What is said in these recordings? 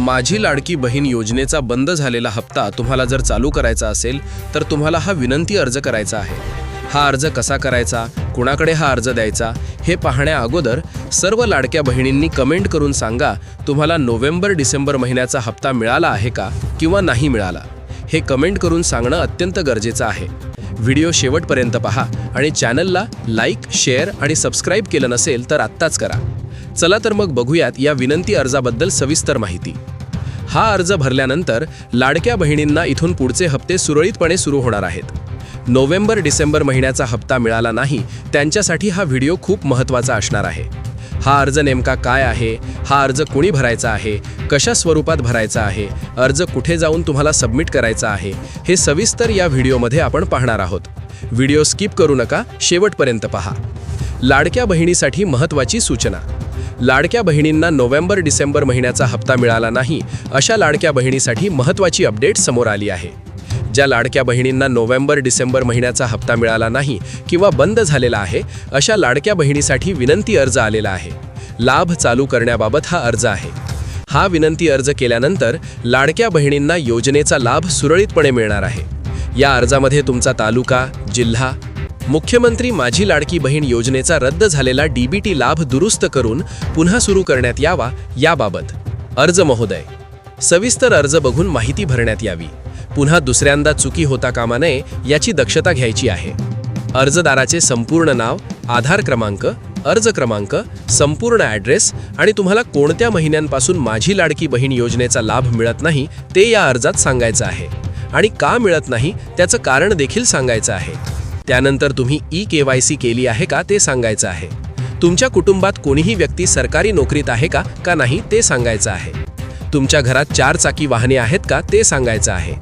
माझी लाडकी बहीण योजनेचा बंद झालेला हप्ता तुम्हाला जर चालू करायचा असेल तर तुम्हाला हा विनंती अर्ज करायचा आहे। हा अर्ज कसा करायचा, कुणाकडे हा अर्ज द्यायचा हे पाहण्या अगोदर सर्व लाडक्या बहिणींनी कमेंट करून सांगा तुम्हाला नोव्हेंबर-डिसेंबर महिन्याचा हप्ता मिळाला आहे का किंवा नाही मिळाला। हे कमेंट करून सांगणं अत्यंत गरजेचं आहे। व्हिडिओ शेवटपर्यंत पहा आणि चॅनलला लाईक, शेअर आणि सबस्क्राईब केलं नसेल तर आत्ताच करा। चला तर मग बघूयात या विनंती अर्जाबद्दल सविस्तर माहिती। हा अर्ज भरल्यानंतर लाडक्या बहिणींना इथून पुढचे हप्ते सुरळीतपणे सुरू होणार आहेत। नोव्हेंबर-डिसेंबर महिन्याचा हप्ता मिळाला नाही त्यांच्यासाठी हा व्हिडिओ खूप महत्त्वाचा असणार आहे। हा अर्ज नेमका काय आहे, हा अर्ज कोणी भरायचा आहे, कशा स्वरूपात भरायचा आहे, अर्ज कुठे जाऊन तुम्हाला सबमिट करायचा आहे, हे सविस्तर या व्हिडिओमध्ये आपण पाहणार आहोत। व्हिडिओ स्किप करू नका, शेवटपर्यंत पहा। लाडक्या बहिणीसाठी महत्त्वाची सूचना। लाडक्या बहिणींना नोव्हेंबर-डिसेंबर महिन्याचा हप्ता मिळाला नाही अशा लाडक्या बहिणीसाठी महत्त्वाची अपडेट समोर आली आहे। ज्या लाडक्या बहिणींना नोव्हेंबर-डिसेंबर महिन्याचा हप्ता मिळाला नाही किंवा बंद झालेला आहे अशा लाडक्या बहिणीसाठी विनंती अर्ज आलेला आहे। लाभ चालू करण्याबाबत हा अर्ज आहे। हा विनंती अर्ज केल्यानंतर लाडक्या बहिणींना योजनेचा लाभ सुरळीतपणे मिळणार आहे। या अर्जामध्ये तुमचा तालुका, जिल्हा, मुख्यमंत्री माझी लाडकी बहीण योजनेचा रद्द झालेला डीबीटी लाभ दुरुस्त करून पुन्हा सुरू करण्यात यावा याबाबत अर्ज महोदय। सविस्तर अर्ज बघून माहिती भरण्यात यावी। पुन्हा दुसऱ्यांदा चुकी होता कामा नये याची दक्षता घ्यायची आहे। अर्जदाराचे संपूर्ण नाव, आधार क्रमांक, अर्ज क्रमांक, संपूर्ण ॲड्रेस आणि तुम्हाला कोणत्या महिन्यांपासून माझी लाडकी बहीण योजनेचा लाभ मिळत नाही ते या अर्जात सांगायचं आहे आणि का मिळत नाही त्याचं कारण देखील सांगायचं आहे। त्यानंतर तुम्ही ई-KYC केली आहे का ते सांगायचं आहे। तुमच्या कुटुंबात कोणीही व्यक्ती सरकारी नोकरीत आहे का नाही ते सांगायचं आहे। तुमच्या घरात 4 चाकी वाहने आहेत का ते सांगायचं आहे।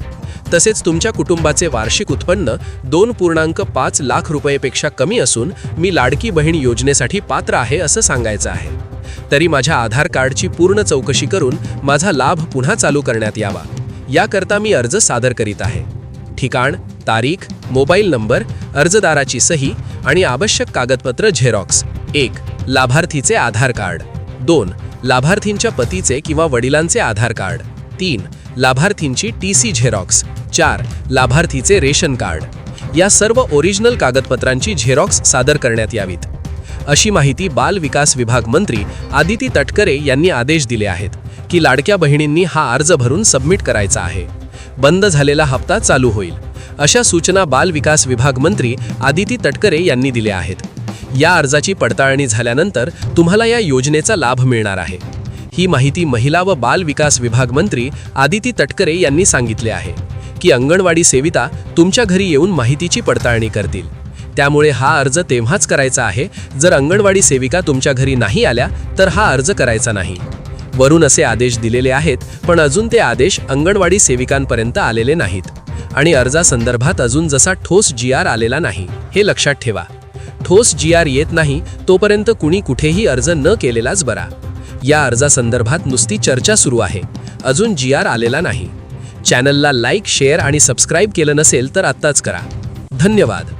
तसेच तुमच्या कुटुंबाचे वार्षिक उत्पन्न 2.5 लाख रुपयेपेक्षा कमी असून मी लाडकी बहीण योजनेसाठी पात्र आहे असं सांगायचं आहे। तरी माझ्या आधार कार्डची पूर्ण चौकशी करून माझा लाभ पुन्हा चालू करण्यात यावा याकरता मी अर्ज सादर करीत आहे। ठिकाण, तारीख, मोबाईल नंबर, अर्जदाराची सही आणि आवश्यक कागदपत्र झेरॉक्स। 1. लाभार्थीचे आधार कार्ड। 2. लाभार्थींच्या पतीचे किंवा वडिलांचे आधार कार्ड। 3. लाभार्थींची TC Xerox. 4. लाभार्थीचे रेशन कार्ड। या सर्व ओरिजिनल कागदपत्रांची झेरॉक्स सादर करण्यात यावीत अशी माहिती बाल विकास विभाग मंत्री आदिती तटकरे यांनी आदेश दिले आहेत की लाडक्या बहिणींनी हा अर्ज भरून सबमिट करायचा आहे। बंद झालेला हप्ता चालू होईल अशा सूचना बाल विकास विभाग मंत्री आदिती तटकरे यांनी दिल्या आहेत। या अर्जाची पडताळणी झाल्यानंतर तुम्हाला या योजनेचा लाभ मिळणार आहे। ही माहिती महिला व बाल विकास विभाग मंत्री आदिती तटकरे यांनी सांगितले आहे की अंगणवाडी सेविका तुमच्या घरी येऊन माहितीची पडताळणी करतील। त्यामुळे हा अर्ज तेव्हाच करायचा आहे जर अंगणवाडी सेविका तुमच्या घरी नाही आल्या तर हा अर्ज करायचा नाही। वरून असे आदेश दिलेले आहेत पण अजून ते आदेश अंगणवाडी सेविकांपर्यंत आलेले नाहीत आणि अर्जासंदर्भात अजून जसा ठोस GR आलेला नाही हे लक्षात ठेवा। ठोस GR येत नाही तोपर्यंत कुणी कुठेही अर्ज न केलेलाच बरा। या अर्जासंदर्भात नुसती चर्चा सुरू आहे, अजून GR आलेला नाही। चॅनलला लाईक, शेअर आणि सबस्क्राईब केलं नसेल तर आत्ताच करा। धन्यवाद।